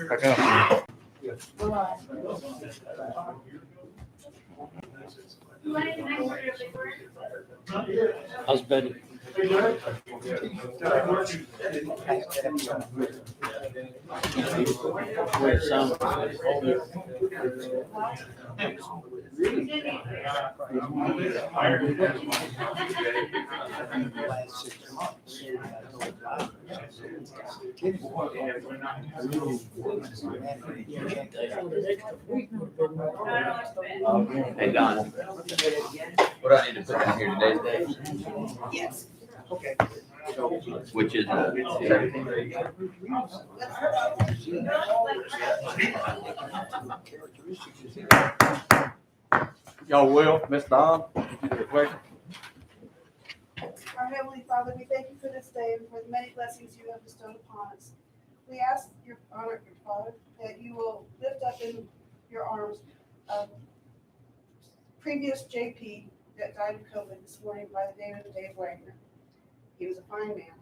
Back up. How's Betty? Hey, Don. What do I need to put down here today's date? Yes. Okay. Which is 17th. Y'all will, Miss Don, if you do a question. Our Heavenly Father, we thank you for this day and for the many blessings you have bestowed upon us. We ask your honor, your Father, that you will lift up in your arms previous JP that died of COVID this morning by the name of Dave Wagner. He was a fine man.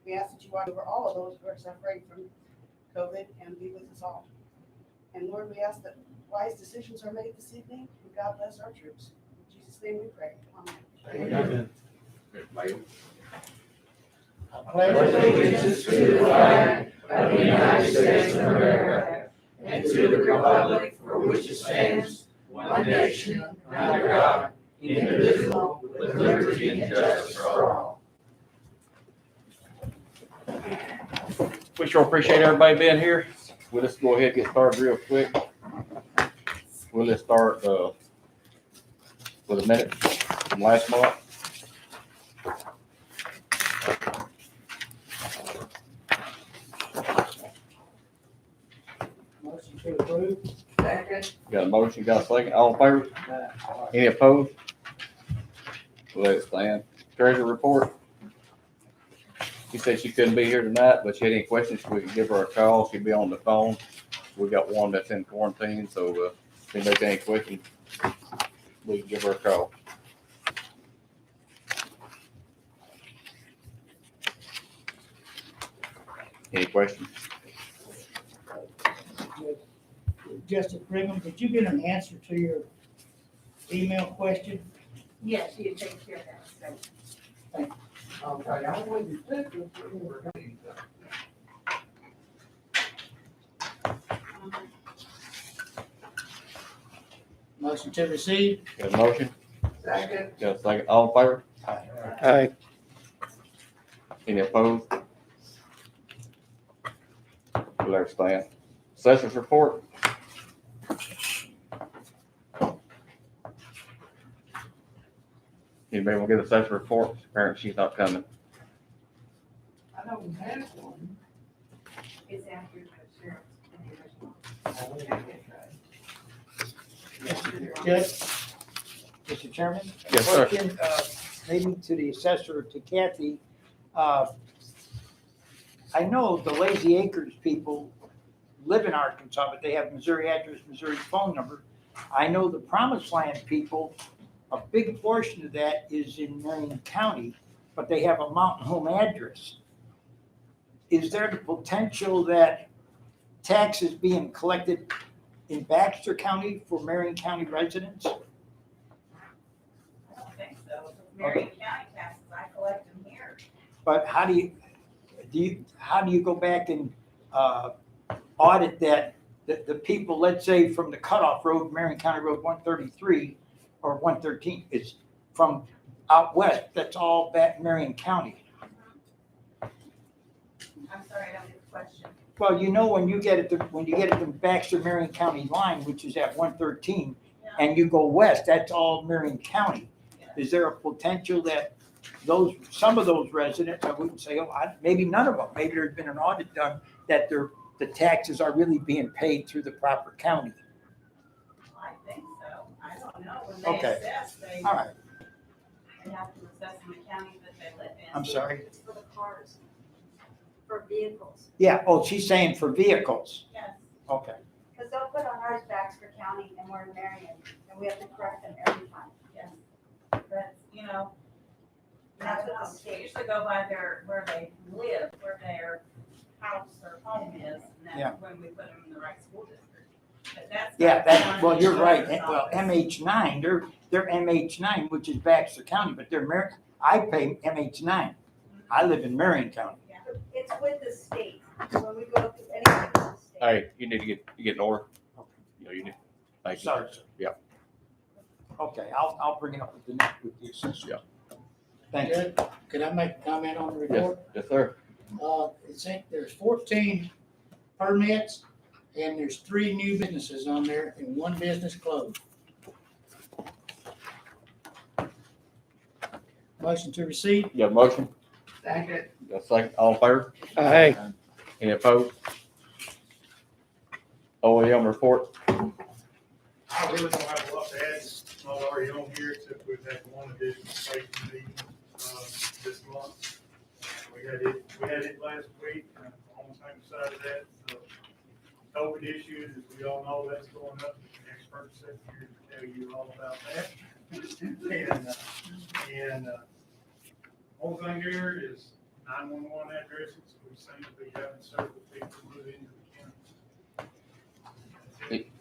We ask that you watch over all of those who are suffering from COVID and be with us all. And Lord, we ask that wise decisions are made this evening, and God bless our troops. In Jesus' name we pray. Amen. Amen. Pledge allegiance to the flag of the United States of America and to the republic for which it stands, one nation, under God, indivisible, with liberty and justice for all. We sure appreciate everybody being here. We'll just go ahead and get started real quick. We'll just start with a minute from last month. Motion to approve. Second. Got a motion, got a second, all in favor? Any opposed? Let it stand. Treasurer report. She said she couldn't be here tonight, but she had any questions, we could give her a call. She'd be on the phone. We got one that's in quarantine, so if anybody got any questions, we can give her a call. Any questions? Justice Brigham, did you get an answer to your email question? Yes, you take care of that. Okay, I wouldn't think that we were going Motion to receive. Got a motion, Second. got a second, all in favor? Aye. Any opposed? Let it stand. Sessions report. Anybody want to give a session report? Apparently she's not coming. I don't have one. It's after the sheriff. Judge, Mr. Chairman? Yes, sir. Question, maybe to the assessor, to Kathy. I know the Lazy Acres people live in Arkansas, but they have Missouri address, Missouri phone number. I know the Promised Land people, a big portion of that is in Marion County, but they have a Mountain Home address. Is there the potential that taxes being collected in Baxter County for Marion County residents? I don't think so. Marion County taxes, I collect them here. But how do you go back and audit that, the people, let's say from the cutoff road, Marion County Road 133 or 113, is from out west, that's all back Marion County. I'm sorry, I don't get the question. Well, you know, when you get it, when you get it from Baxter Marion County line, which is at 113, Yeah. and you go west, that's all Marion County. Is there a potential that some of those residents, I wouldn't say, maybe none of them, maybe there's been an audit done that the taxes are really being paid through the proper county? I think so. I don't know. When they Okay. assess, they All right, have to assess in the county that they live in. I'm sorry. It's for the cars, for vehicles. Yeah, oh, she's saying for vehicles. Yes. Okay, Because they'll put on ours Baxter County and we're in Marion, and we have to correct them every time. Yes. But, you know, they usually go by where they live, where they're house or home is, and Yeah. that's when we put them in the right school district. But that's. Yeah, not that, done well, in you're the right. sheriff's Well, office. MH9, they're MH9, which is Baxter County, but I pay MH9. I live in Marion County. It's with the state, so when we go through anything with the state. Hey, you need to get in order. You know, you need, thank you. Sorry, sir. Yeah. Okay, I'll bring it up with the assessor. Yeah. Thank you. Good. Could I make a comment on the Yes, report? yes, sir. It's there's 14 permits and there's 3 new businesses on there and 1 business closed. Motion to receive. You have a motion? Second. You have a second? All in favor? Aye. Any opposed? OEM report? I really don't have a lot to add, it's not already on here, except we've had one additional safety meeting, this month. We had it last week, and on the same side of that, the COVID issues, as we all know, that's going up. The expert said here to tell you all about that. And whole thing here is 911 addresses, we seem to be having several people move into the county.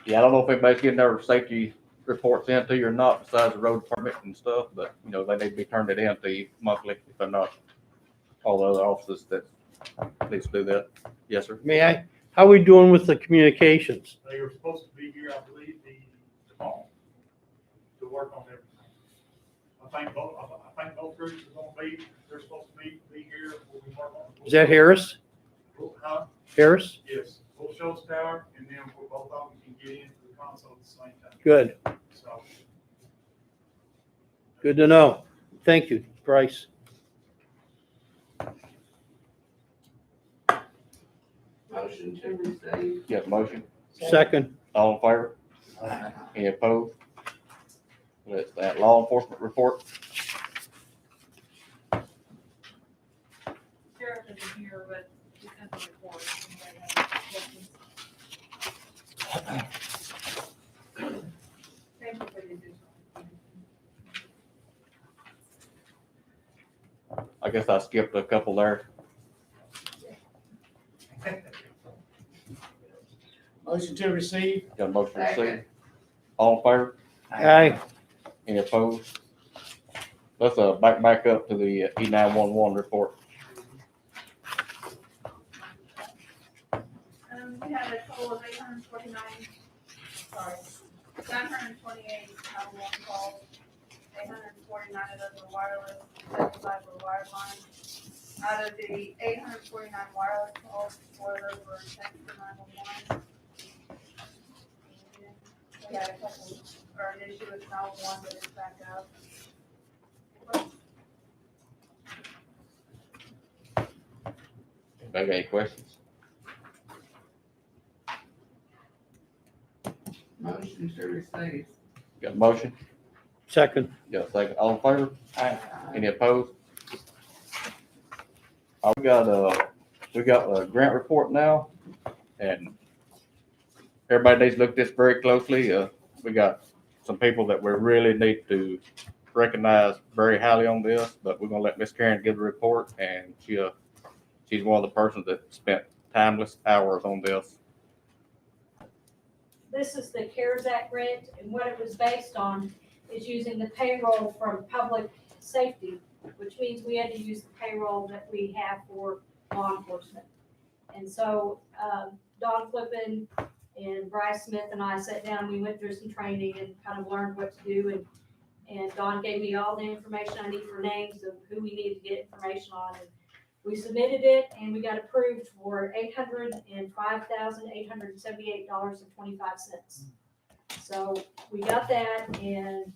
Yeah, I don't know if anybody's getting their safety reports in to you or not, besides the road permit and stuff, but, you know, they need to be turned in to you monthly, if they're not. All the other offices that needs to do that. Yes, sir. May I? How we doing with the communications? They were supposed to be here, I believe, tomorrow to work on everything. I think both groups are gonna be, they're supposed to be here, we'll be working on. Is that Harris? Huh? Harris? Yes, Bull Shoals Tower, and then both of them can get into the console at the same time. Good. So, Good to know. Thank you, Bryce. Motion to receive. You have a motion? Second. All in favor? Any opposed? That's that law enforcement report. Sheriff isn't here, but he sent the report. if anybody has questions. Thank you for the additional. I guess I skipped a couple there. Motion to receive. Got a motion to receive? All in favor? Aye. Any opposed? Let's back up to the E911 report. We had a total of 928 911 calls. 849 of those were wireless, 75 were wireline. Out of the 849 wireless calls, 4 of those were text for 911. We had a couple, or an issue with 911, but it's back up. Anybody got any questions? Motion to receive. Got a motion? Second. Got a second? All in favor? Aye. Any opposed? We got a grant report now, and everybody needs to look at this very closely. We got some people that we really need to recognize very highly on this, but we're gonna let Miss Karen give the report, and she's one of the persons that spent timeless hours on this. This is the CARES Act grant, and what it was based on is using the payroll from public safety, which means we had to use the payroll that we have for law enforcement. And so Don Flippin and Bryce Smith and I sat down, we went through some training and kind of learned what to do. And Don gave me all the information I need for names of who we need to get information on. And we submitted it and we got approved for $805,878.25. So we got that, and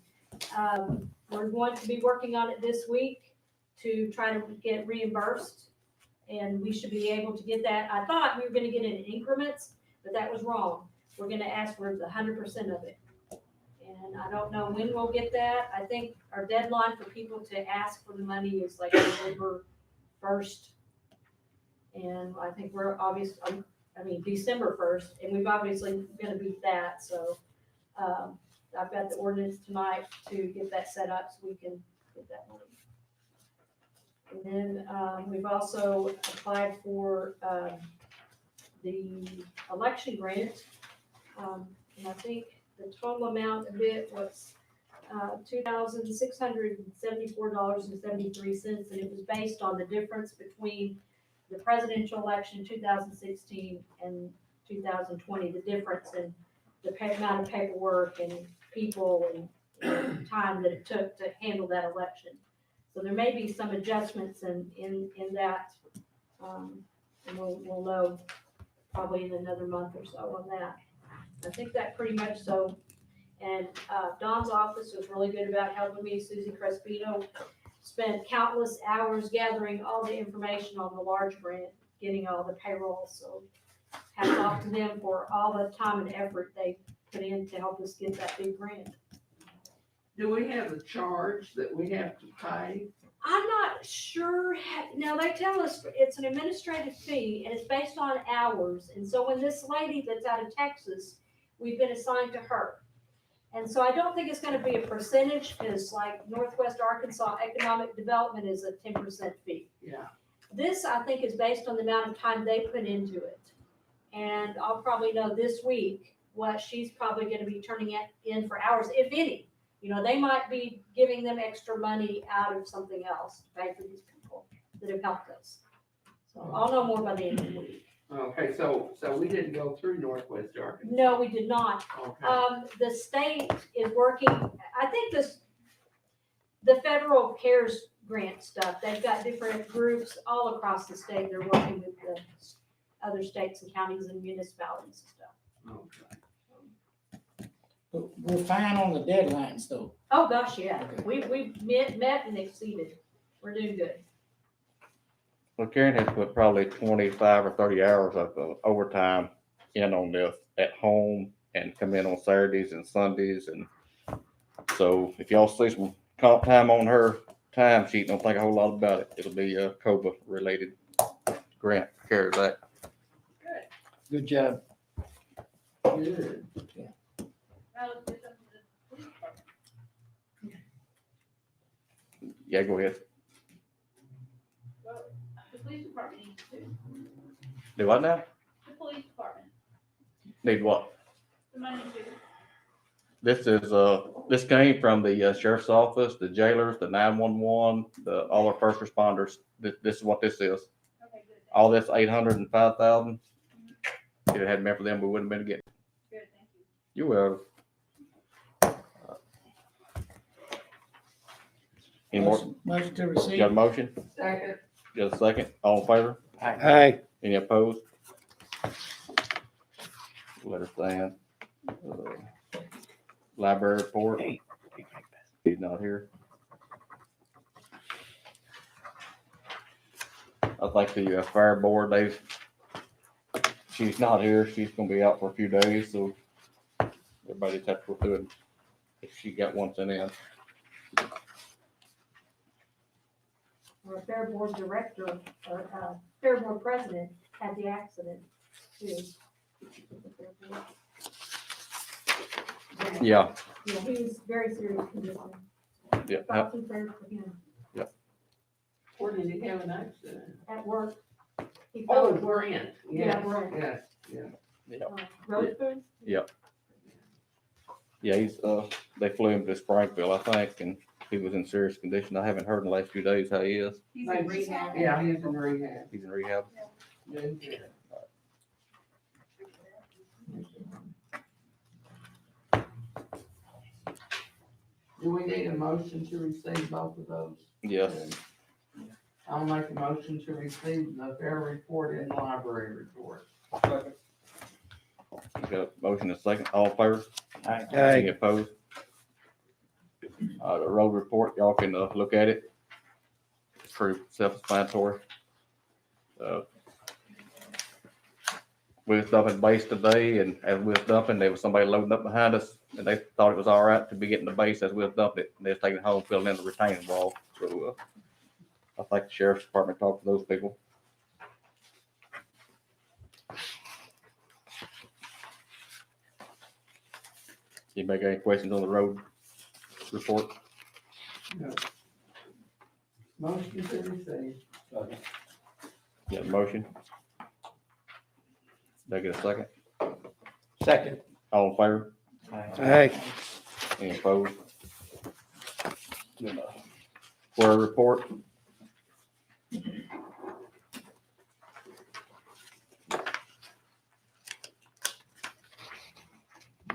we're going to be working on it this week to try to get reimbursed. And we should be able to get that. I thought we were gonna get it in increments, but that was wrong. We're gonna ask for 100% of it. And I don't know when we'll get that. I think our deadline for people to ask for the money is like November 1st. And I think we're December 1st, and we've obviously gonna beat that, so I've got the ordinance tonight to get that set up so we can get that money. And then, we've also applied for, the election grant. And I think the total amount of it was, $2,674.73, and it was based on the difference between the presidential election 2016 and 2020, the difference in the amount of paperwork and people and time that it took to handle that election. So there may be some adjustments in that, and we'll know probably in another month or so on that. I think that pretty much so. And Don's office was really good about helping me. Susie Crespino spent countless hours gathering all the information on the large grant, getting all the payroll. So hats off to them for all the time and effort they put in to help us get that big grant. Do we have a charge that we have to pay? I'm not sure. Now, they tell us it's an administrative fee and it's based on hours. And so when this lady that's out of Texas, we've been assigned to her. And so I don't think it's gonna be a percentage, because like Northwest Arkansas Economic Development is a 10% fee. Yeah. This, I think, is based on the amount of time they put into it. And I'll probably know this week what she's probably gonna be turning it in for hours, if any. You know, they might be giving them extra money out of something else to pay for these people that have helped us. So I'll know more by the end of the week. Okay, so we didn't go through Northwest Arkansas. No, we did not. Okay. The state is working, I think the federal CARES grant stuff, they've got different groups all across the state. They're working with the other states and counties and municipalities and stuff. Okay. But we're fine on the deadlines though. Oh, gosh, yeah. We met and exceeded. We're doing good. Well, Karen has put probably 25 or 30 hours of overtime in on this at home and come in on Saturdays and Sundays. And so if y'all see some comp time on her time sheet, don't think a whole lot about it. It'll be a COBA related grant, CARES Act. Good job. Good. Now let's get something to the police department. Yeah, go ahead. Well, the police department needs to, Do what now? the police department, Need what? the money to. This came from the sheriff's office, the jailers, the 911, all our first responders. This is what this is. Okay, good. All this 805,000. If it hadn't been for them, we wouldn't have been getting. Good, thank you. You will. Any more? Motion to You receive. got a motion? Second. Got a second? All in favor? Aye. Any opposed? Letter stand. Library report. He's not here. I think the fire board, she's not here. She's gonna be out for a few days, so everybody just have to go through it if she got one sent in. Our fair board director, or fair board president had the accident too. Yeah, Yeah, he was very serious condition. yeah. Thoughts and prayers for him Where did he have an accident? at work. He Oh, fell, Brent. Yeah, Yes, Brent. yes. Rosebud. Yeah, they flew him to Springfield, I think, and he was in serious condition. I haven't heard in the last few days how he is. He's in rehab. Yeah, he's in rehab. He's in rehab. Good. Do we need a motion to receive both of those? Yes. I'll make a motion to receive the fair report and the library report. Got a motion and a second. All in favor? Aye. Any opposed? The road report, y'all can look at it. It's pretty self-explanatory. We was dumping base today, and as we was dumping, there was somebody loading up behind us, and they thought it was all right to be getting the base as we was dumping it. And they was taking it home, filling in the retaining wall. So I think the sheriff's department talked to those people. Anybody got any questions on the road report? No. Motion to receive. Got a motion? Did I get a second? Second. All in favor? Aye. Any opposed? Quorum report?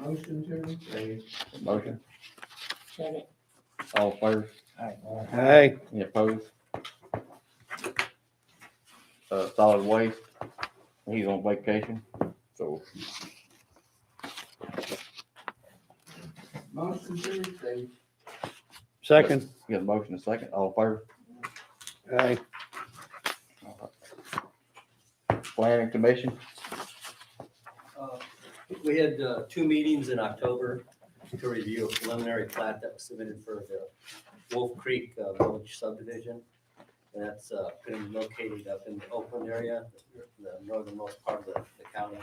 Motion to receive. Motion? Second. All in favor? Aye. Any opposed? Solid waste, he's on vacation, so Motion to receive. Second. got a motion and a second, all in favor? Aye. Planning commission, We had 2 meetings in October to review a preliminary plat that was submitted for the Wolf Creek Village subdivision. And that's going to be located up in the Oakland area, the northernmost part of the county.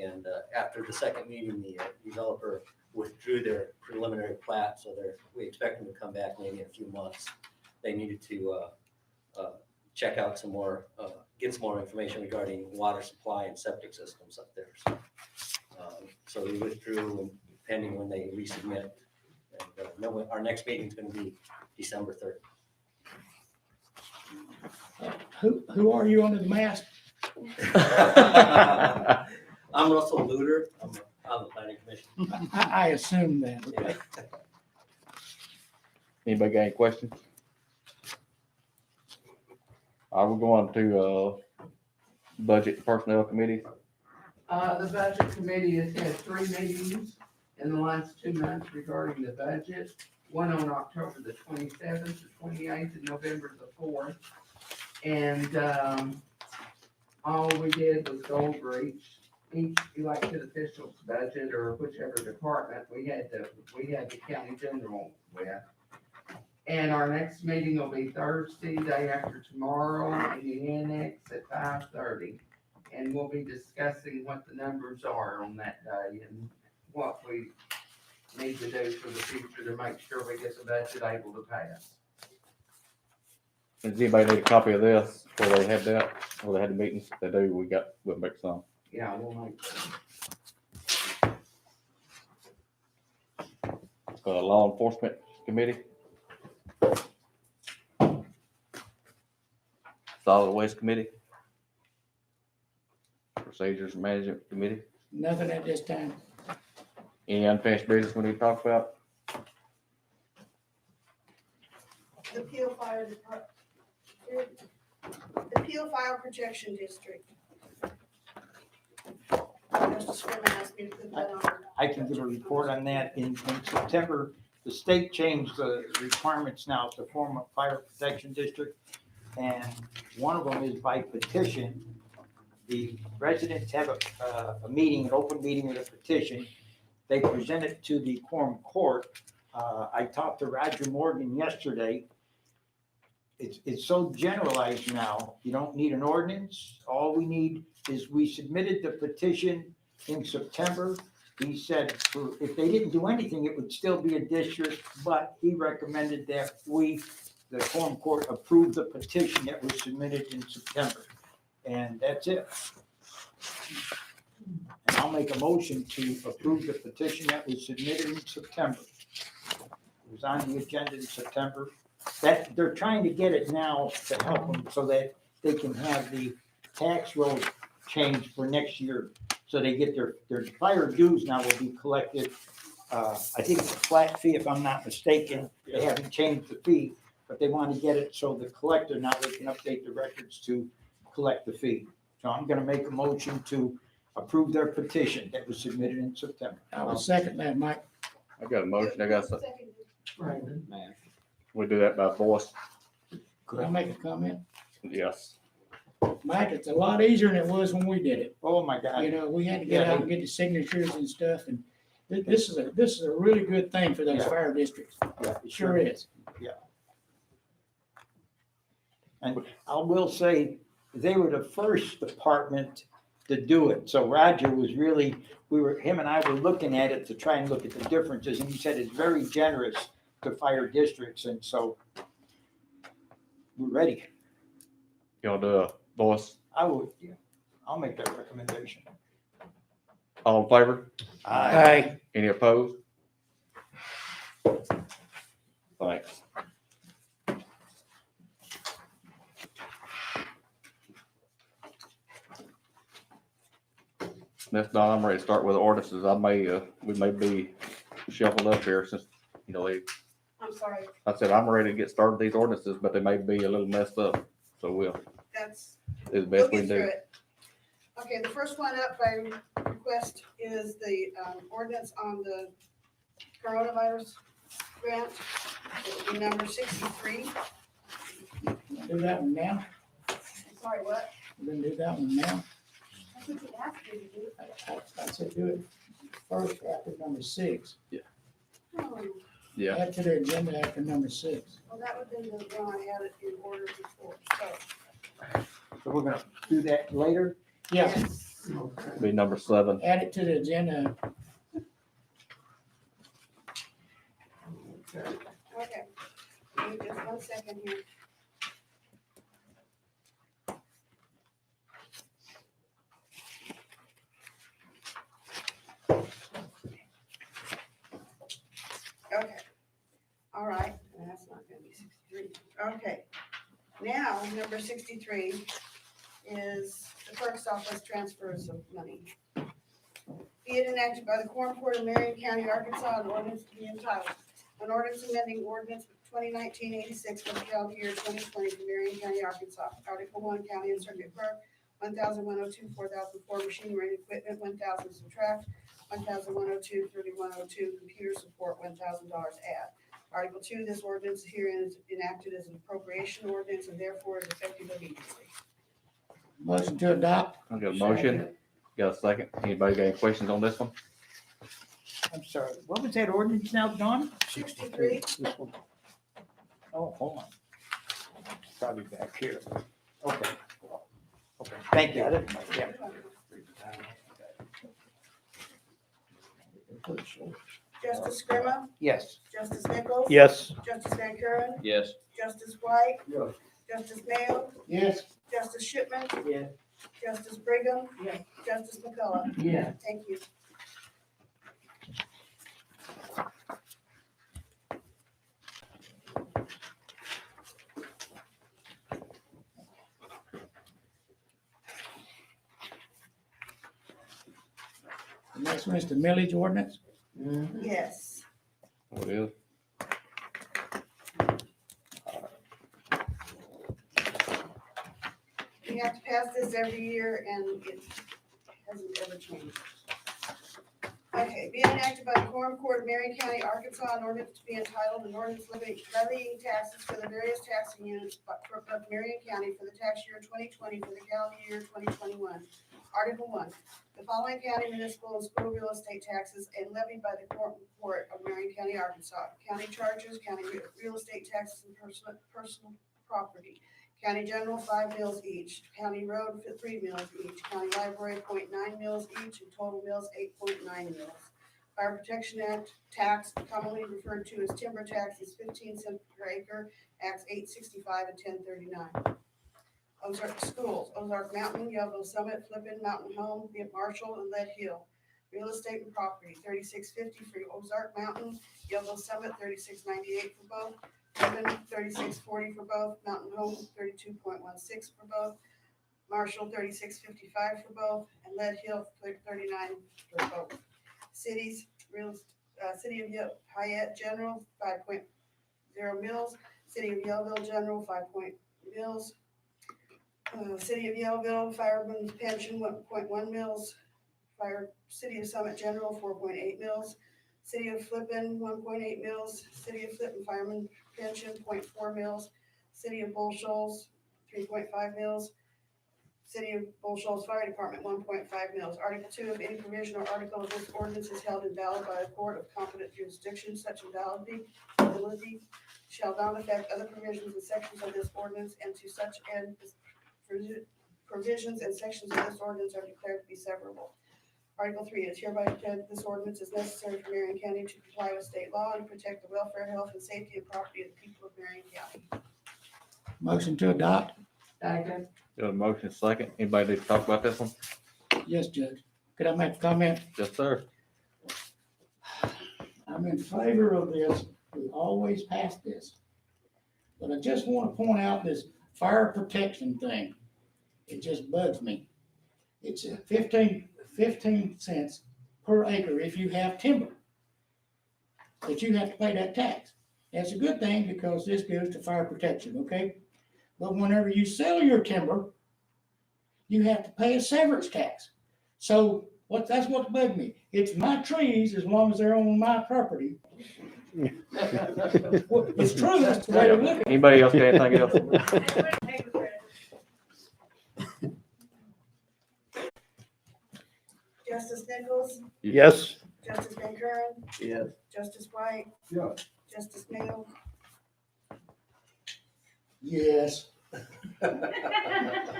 And after the second meeting, the developer withdrew their preliminary plat, so we expect them to come back maybe in a few months. They needed to check out some more, get some more information regarding water supply and septic systems up there. So we withdrew, and pending when they resubmit. And our next meeting is going to be December 3rd. Who are you under the mask? I'm Russell Luter. I'm on the planning commission. I assume that. Yeah. anybody got any questions? We're going to, budget and personnel committee, The budget committee has had 3 meetings in the last 2 months regarding the budget. One on October the 27th, the 28th, and November the 4th. And all we did was go over each elected official's budget, or whichever department we had the county general with. And our next meeting will be Thursday, day after tomorrow, in the annex at 5:30. And we'll be discussing what the numbers are on that day and what we need to do for the future to make sure we get the budget able to pass. does anybody need a copy of this, before they had that, or they had the meetings? If they do, we'll make some. Yeah, we'll make. Law enforcement committee. Solid waste committee. Procedures management committee. Nothing at this time. Any unfinished business we need to talk about? The Peel Fire Department, the Peel Fire Protection District. Justice Sherman asked me to put that on. I can give a report on that. In September, the state changed the requirements now to form a fire protection district. And one of them is by petition. The residents have a meeting, an open meeting with a petition. They present it to the Quorum court. I talked to Roger Morgan yesterday. It's so generalized now. You don't need an ordinance. All we need is, we submitted the petition in September. He said if they didn't do anything, it would still be a district, but he recommended that the Quorum court approve the petition that was submitted in September. And that's it. And I'll make a motion to approve the petition that was submitted in September. It was on the agenda in September. That, they're trying to get it now to help them so that they can have the tax roll changed for next year. So they get their fire dues now will be collected. I think it's a flat fee, if I'm not mistaken. They haven't changed the fee, but they want to get it so the collector, now they can update the records to collect the fee. So I'm gonna make a motion to approve their petition that was submitted in September. I will second that, Mike. I got a motion, I got something. Seconded. We do that by voice, Could I make a comment? yes. Mike, it's a lot easier than it was when we did it. Oh, my God. You know, we had to get out and get the signatures and stuff, and this is a really good thing for those Yeah. fire districts. Yeah, It sure is. And I will say, they were the first department to do it. So Roger was really, him and I were looking at it to try and look at the differences, and he said it's very generous to fire districts, and so we're ready. You want to do a voice? I would, yeah, I'll make that recommendation. All in favor? Aye. Any opposed? Thanks. Miss Don, I'm ready to start with ordinances. We may be shuffled up here since, I'm sorry, I said, I'm ready to get started with these ordinances, but they may be a little messed up. So we'll that's, do the we'll best we get can through do. it. Okay, the first one up by request is the ordinance on the coronavirus grant. It will be number 63. Do that one now? I'm sorry, what? We're gonna do that one now? That's what you asked me to do. I said do it first after number 6. Oh, Yeah. Add to the agenda after number 6. well, that would have been the one I had it in order before, So we're gonna do that later. Yeah, yes. Be number 7. add it to the agenda. Okay, give me just 1 second here. Okay, all right, that's not gonna be 63. Okay, now, number 63 is the clerk's office transfers of money. Be it enacted by the Quorum Court of Marion County, Arkansas, an ordinance to be entitled, an ordinance amending ordinance 2019-86 for the calendar year 2020 for Marion County, Arkansas. Article 1, County and Circuit Clerk, 1,102, 4,004, machinery and equipment, 1,000, subtract, 1,102, 3,102, computer support, $1,000 add. Article 2, this ordinance herein is enacted as an appropriation ordinance and therefore is effective immediately. Motion to adopt. I got a motion. Got a second. Anybody got any questions on this one? I'm sorry, what was that ordinance now, Don? 63, This one. Oh, hold on. Probably back here. Okay. Okay, thank you. Yeah. Justice Scrima, Yes. Justice Nichols. Yes. Justice Van Kuren, Yes. Justice White. Yes. Justice Mayo, Yes. Justice Shipman. Yes. Justice Brigham. Yes. Justice McCullough. Yeah. Thank you. The next one is the millage ordinance. Yes. What is? We have to pass this every year and it hasn't ever changed. Okay, being enacted by the Quorum Court of Marion County, Arkansas, an ordinance to be entitled, an ordinance levying taxes for the various taxing units of Marion County for the tax year 2020 for the calendar year 2021. Article 1, the following county municipal and school real estate taxes and levied by the Quorum Court of Marion County, Arkansas. County charges, county real estate taxes and personal property. County general, 5 mills each. County road, 3 mills each. County library, 0.9 mills each, and total mills, 8.9 mills. Fire Protection Act tax, commonly referred to as timber tax, is 15 cents per acre, Acts 865 and 1039. Ozark schools, Ozark Mountain, Yellowville Summit, Flippin, Mountain Home, Marshall, and Lead Hill. Real estate and property, $36.50 for Ozark Mountain, Yellowville Summit, $36.98 for both. Flippin, $36.40 for both. Mountain Home, $32.16 for both. Marshall, $36.55 for both, and Lead Hill, $39 for both. Cities, City of Hyatt General, 5.0 mills. City of Yellville General, 5 mills. City of Yellville Fireman's Pension, 1.1 mills. City of Summit General, 4.8 mills. City of Flippin, 1.8 mills. City of Flippin Fireman Pension, 0.4 mills. City of Bull Shoals, 3.5 mills. City of Bull Shoals Fire Department, 1.5 mills. Article 2, if any provision or article of this ordinance is held invalid by a court of competent jurisdiction, such invalidity shall not affect other provisions and sections of this ordinance, and to such end provisions and sections of this ordinance are declared to be severable. Article 3, it is hereby declared this ordinance is necessary for Marion County to comply with state law and protect the welfare, health, and safety and property of the people of Marion County. Motion to adopt? Got a motion second. Anybody need to talk about this one? Yes, Judge. Could I make a comment? Yes, sir. I'm in favor of this. We always pass this. But I just want to point out this fire protection thing. It just bugs me. It's 15 cents per acre if you have timber. But you have to pay that tax. That's a good thing because this goes to fire protection, okay? But whenever you sell your timber, you have to pay a severance tax. So that's what bugged me. It's my trees as long as they're on my property. Well, it's true, that's the way to look at it. Anybody else got anything else? Justice Nichols, Yes. Justice Van Kuren, Yes. Justice White. Yeah. Justice Mayo. Yes.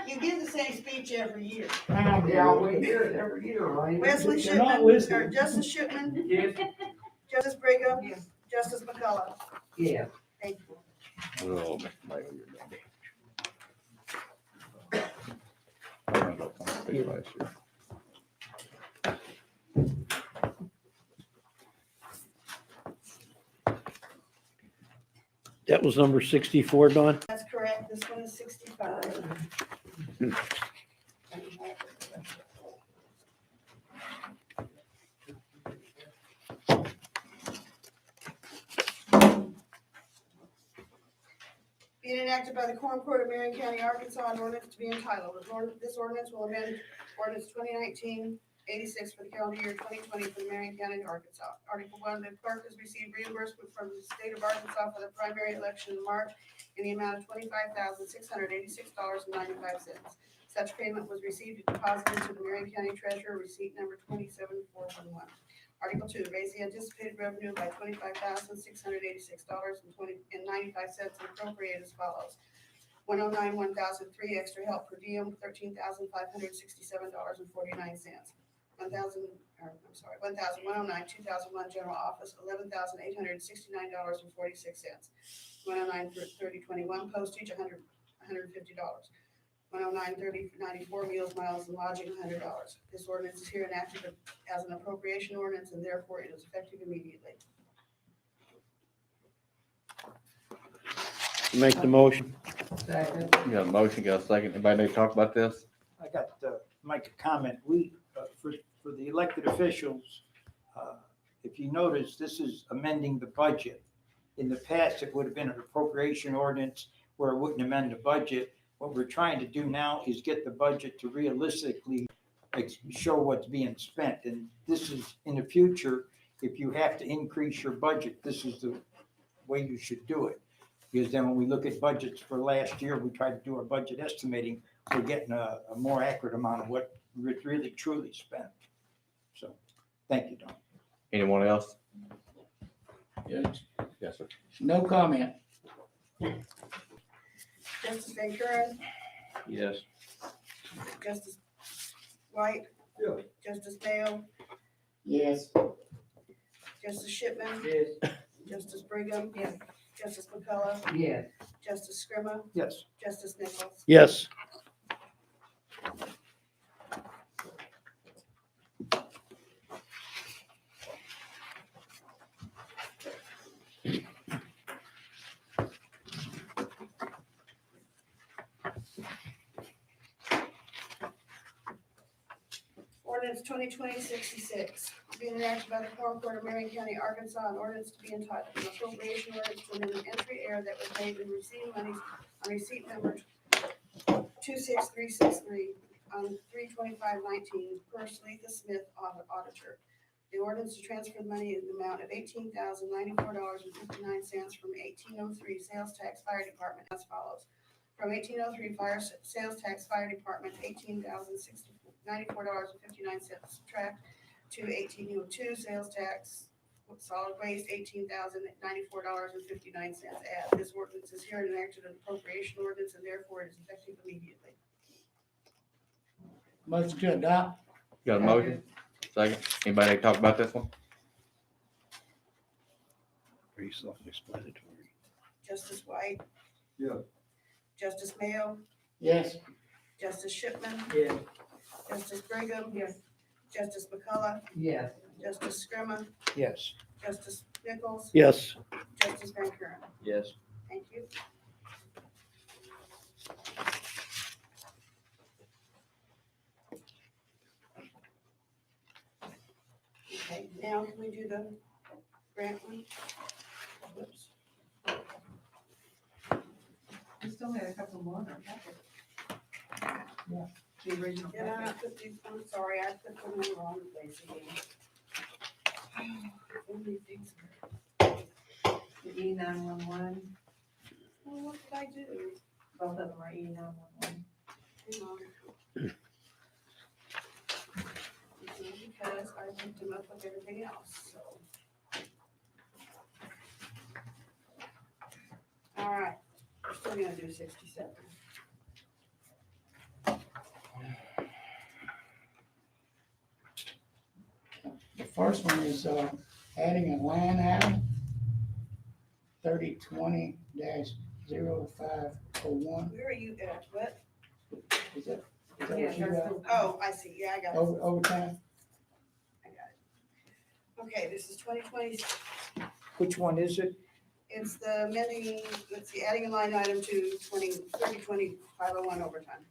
You give the same speech every year. Yeah, we hear it every year, right? Wesley They're not Shipman, listening. or Justice Shipman, Yes. Justice Brigham, Justice McCullough. Yeah. Thank you. Oh, Mr. Mayor, you're done. I ran up on the big last year. That was number 64, Don? That's correct. This one is 65. Being enacted by the Quorum Court of Marion County, Arkansas, an ordinance to be entitled, this ordinance will amend ordinance 2019-86 for the calendar year 2020 for the Marion County, Arkansas. Article 1, the clerk has received reimbursement from the state of Arkansas for the primary election in March in the amount of $25,686.95. Such payment was received and deposited to the Marion County Treasurer, receipt number 27411. Article 2, raise the anticipated revenue by $25,686.95 and appropriate as follows. 109, 1003 extra help per diem, $13,567.49. 1,109, 2001 general office, $11,869.46. 109, 3021 postage, $150. 109, 3094 meals, miles, and lodging, $100. This ordinance is here enacted as an appropriation ordinance, and therefore it is effective immediately. Make the motion. You got a motion, got a second. Anybody need to talk about this? I got to make a comment. We, for the elected officials, if you notice, this is amending the budget. In the past, it would have been an appropriation ordinance where it wouldn't amend the budget. What we're trying to do now is get the budget to realistically show what's being spent. And this is, in the future, if you have to increase your budget, this is the way you should do it. Because then when we look at budgets for last year, we try to do our budget estimating, we're getting a more accurate amount of what we really truly spent. So, thank you, Don. Anyone else? Judge, Yes, sir. no comment. Justice Van Kuren, Yes. Justice White. Yeah. Justice Mayo, Yes. Justice Shipman, Yes. Justice Brigham. Justice McCullough, Yes. Justice Scrima, Yes. Justice Nichols. Yes. Ordinance 2020-66, being enacted by the Quorum Court of Marion County, Arkansas, an ordinance to be entitled, an appropriation ordinance to amend an entry error that was made in receiving monies on receipt number 26363 on 3/25/19 per Sleetha Smith Auditor. The ordinance to transfer the money in the amount of $18,094.59 from 1803 Sales Tax Fire Department as follows. From 1803 Sales Tax Fire Department, $18,094.59 subtract to 1802 Sales Tax Solid Waste, $18,094.59 add. This ordinance is here enacted an appropriation ordinance, and therefore it is effective immediately. Motion to adopt. Got a motion? Second. Anybody need to talk about this one? Pretty self-explanatory. Justice White. Yeah. Justice Mayo, Yes. Justice Shipman, Yes. Justice Brigham. Yes. Justice McCullough, Yes. Justice Scrimmon, Yes. Justice Nichols, Yes. Justice Van Kuren. Yes. Thank you. Okay, now can we do the grant one? Whoops. We still had a couple more in our packet. Yeah. The original Did I packet. not put these, I'm sorry, I put them in the wrong place again. Only things- The E911, Oh, what did I do? both of them are E911. Hang on. It's not because I looked them up with everything else, so. All right, we're still gonna do 67. The first one is, adding a line item, 3020-0501. Where are you at? What? Is that Yeah, what you that's got? the- Oh, I see, yeah, I got it. Overtime? I got it. Okay, this is 2020, Which one is it? it's the amending, let's see, adding a line item to 3020-501 overtime.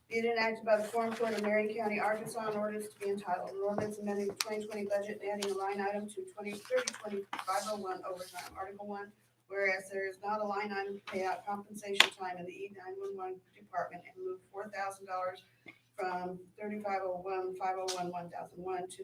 Be it enacted by the Quorum Court of Marion County, Arkansas, an ordinance to be entitled, an ordinance amending the 2020 budget and adding a line item to 3020-501 overtime. Article 1, whereas there is not a line item to pay out compensation time in the E911 department and move $4,000 from 3501-501-1001 to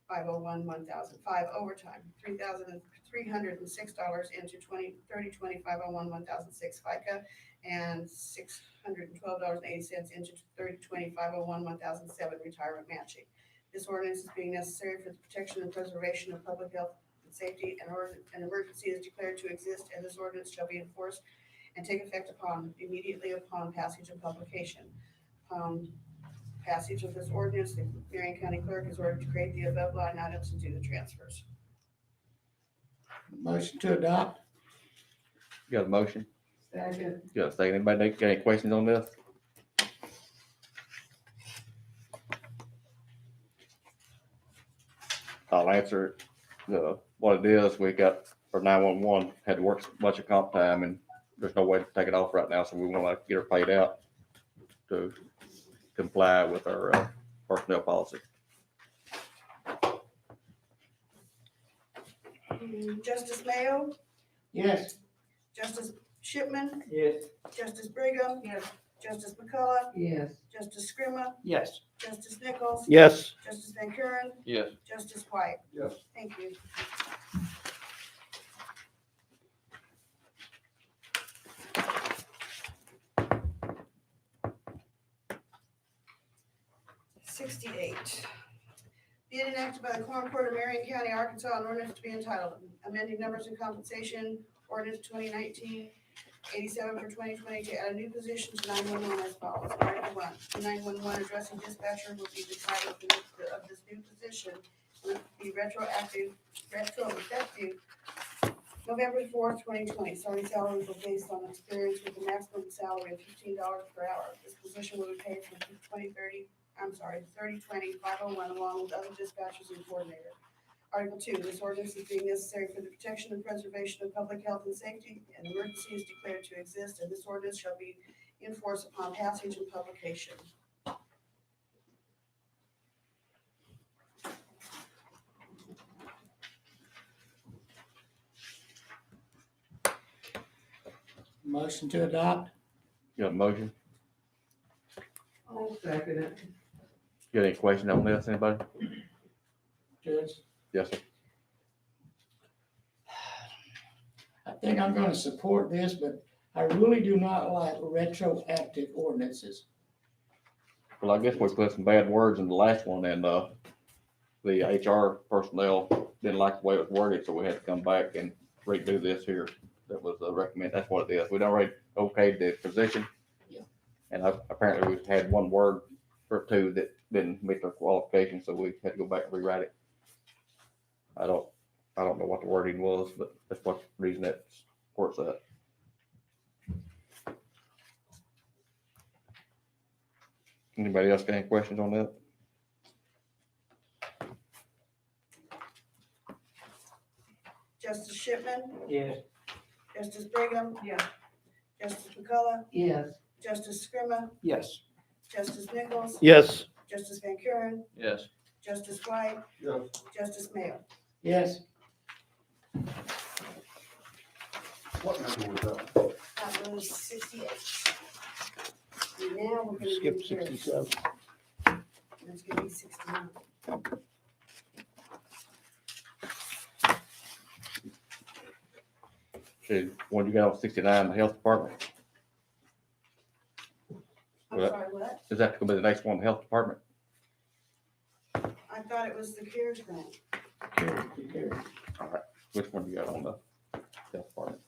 3020-501-1005 overtime, $3,306 into 3020-501-1006 FICA, and $612.80 into 3020-501-1007 retirement matching. This ordinance is being necessary for the protection and preservation of public health and safety, and an emergency is declared to exist, and this ordinance shall be enforced and take effect immediately upon passage and publication. Passage of this ordinance, the Marion County Clerk is ordered to create the above line items and do the transfers. Motion to adopt? You got a motion? Second. You got a second? Anybody got any questions on this? I'll answer it. What it is, we got, for 911, had to work a bunch of comp time and there's no way to take it off right now, so we want to get her paid out to comply with our personnel policy. Justice Mayo, Yes. Justice Shipman, Yes. Justice Brigham. Yes. Justice McCullough, Yes. Justice Scrimmon, Yes. Justice Nichols, Yes. Justice Van Kuren, Yes. Justice White. Yes. Thank you. $68. Be it enacted by the Quorum Court of Marion County, Arkansas, an ordinance to be entitled, amending numbers and compensation, ordinance 2019-87 for 2020 to add a new position to 911 as follows. Article 1, the 911 addressing dispatcher will be the title of this new position, and it will be retroeffective November 4th, 2020. Starting salaries will be based on experience with a maximum salary of $15 per hour. This position will be paid from 3020-501 along with other dispatchers and coordinator. Article 2, this ordinance is being necessary for the protection and preservation of public health and safety. An emergency is declared to exist, and this ordinance shall be in force upon passage and publication. Motion to adopt? You got a motion? I'll second it. You got any questions on this, anybody? Judge? Yes, sir. I think I'm gonna support this, but I really do not like retroactive ordinances. Well, I guess we put some bad words in the last one, and the HR personnel didn't like the way it was worded, so we had to come back and redo this here. That was recommended. That's what it is. We'd already okayed the position. Yeah. And apparently we had one word or two that didn't meet their qualifications, so we had to go back and rewrite it. I don't know what the wording was, but that's what the reason that's report's that. Anybody else got any questions on that? Justice Shipman, Yes. Justice Brigham, Yes. Justice McCullough, Yes. Justice Scrimmah, Yes. Justice Nichols, Yes. Justice Van Kuren, Yes. Justice White, Yes. Justice Mayo. Yes. What number was that? That was 68. And now we're gonna Skip do here. 67. It's gonna be 69. Okay, one you got on 69, the health department. I'm What? sorry, what? Is that gonna be the next one, the health department? I thought it was the CARES grant. All right, which one you got on the health department?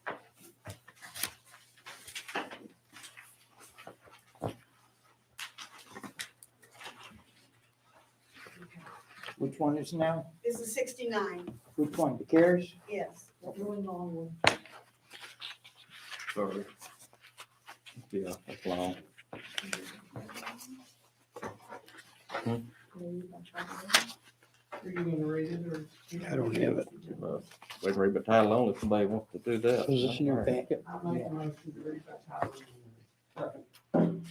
Which one is now? This is 69, Which one, the CARES? yes. Really long one. Sorry. Yeah, that's long. Are you gonna read it or? I don't have it. We can read the title only if somebody wants to do that. Was this in your packet? I'll make a motion to read by title.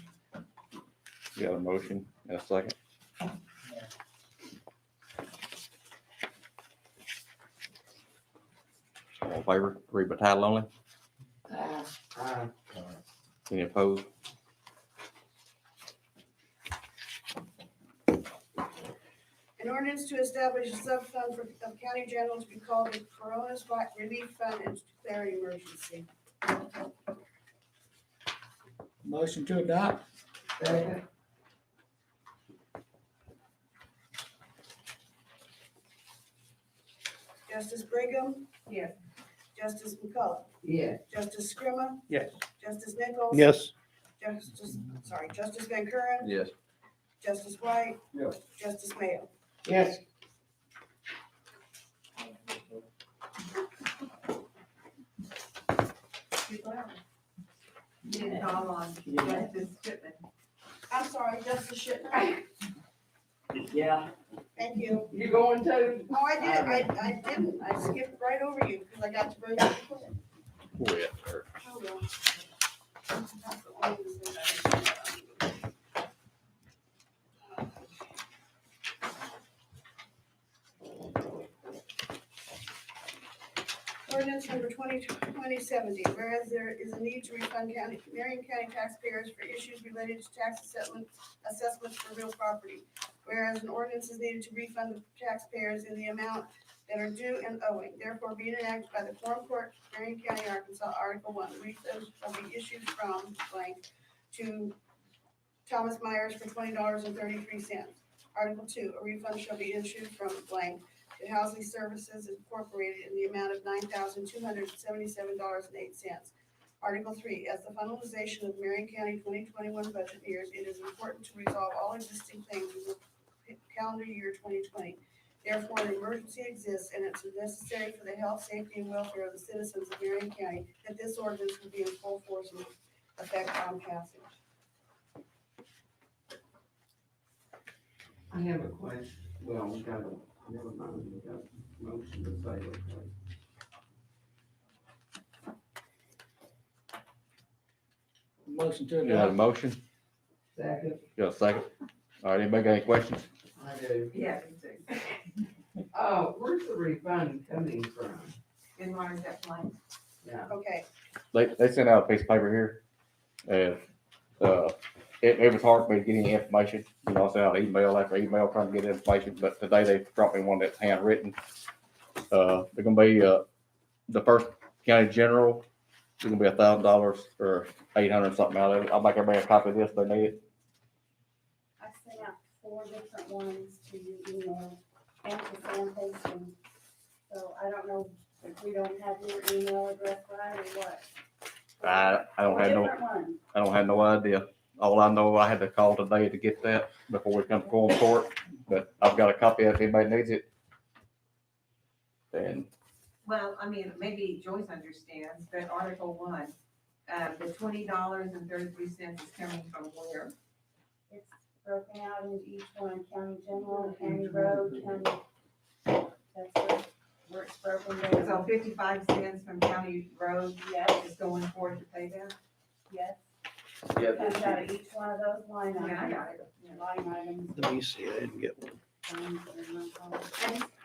You got a motion and a second? All in favor, read by title only? Any opposed? An ordinance to establish a sub-fund for, of county general to be called the Corona Spot Relief Fund and to declare an emergency. Motion to adopt? Second. Justice Brigham, Yes. Justice McCullough, Yes. Justice Scrimmah, Yes. Justice Nichols. Yes. Justice Van Kuren, Yes. Justice White. Yes. Justice Mayo. Yes. Yeah. Call on Justice Shipman. I'm sorry, Justice Shipman. Yeah. Thank you. You going to? Oh, I did, I didn't, I skipped right over you because I got to bring up the question. Quit, or- Oh, well. That's the ordinance that Ordinance number 2070, whereas there is a need to refund Marion County taxpayers for issues related to tax assessments for real property. Whereas an ordinance is needed to refund the taxpayers in the amount that are due and owing. Therefore, being enacted by the Quorum Court, Marion County, Arkansas, Article 1, refunds shall be issued from blank to Thomas Myers for $20.33. Article 2, a refund shall be issued from blank to Housing Services Incorporated in the amount of $9,277.08. Article 3, as the finalization of Marion County 2021 budget years, it is important to resolve all existing claims in the calendar year 2020. Therefore, an emergency exists and it's necessary for the health, safety, and welfare of the citizens of Marion County that this ordinance will be in full force and effect on passage. I have a question. Well, we got a, never mind, we got a motion to say, okay. Motion to You got a adopt? motion? Second. You got a second? All right, anybody got any questions? I do. Yeah. Where's the refund coming from? In Martin's line. Yeah. Okay, They sent out a piece of paper here. And, it was hard for me to get any information. You know, I sent out email after email trying to get information, but today they dropped me one that's handwritten. They're gonna be, the first county general, it's gonna be $1,000 or 800 something out of it. I'll make everybody a copy of this if they need it. I sent out 4 different ones to your email and to Sam Hastings. So I don't know if we don't have your email address right or what. I don't Four have no, different ones. I don't have no idea. All I know, I had to call today to get that before we come to Quorum Court, but I've got a copy of it if anybody needs it. And Well, I mean, maybe Joyce understands, but Article 1, the $20.33 is coming from where? It's broken out into each one, county general, county road, county, that's where it's broken So down. 55 cents from county road Yes, is going forward to pay that? yes, Yeah, comes out of each one of those line Yeah, I items. got it. Line items. Let me see, I didn't get one.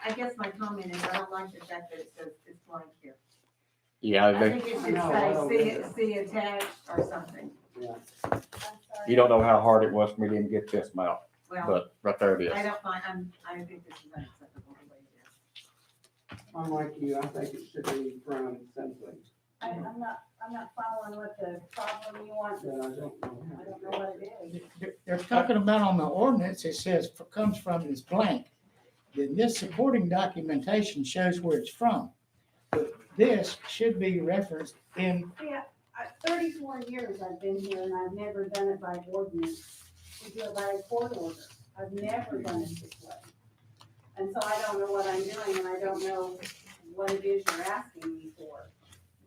I guess my comment is, I don't like the fact that it says it's blank here. Yeah, I think it should No, I don't say, either. see attached or something. I'm sorry. you don't know how hard it was for me to even get this amount, Well, but right there it I is. don't find, I think this is unacceptable the way it is. I'm like you, I think it should be run and simply, I'm not following what the problem you want, but I don't know I how don't to know do it. what it is. They're talking about on the ordinance, it says, comes from is blank. Then this supporting documentation shows where it's from. But this should be referenced in, 34 years I've been here and I've never done it by ordinance. We do it by a court order. I've never done it this way. And so I don't know what I'm doing and I don't know what it is you're asking me for.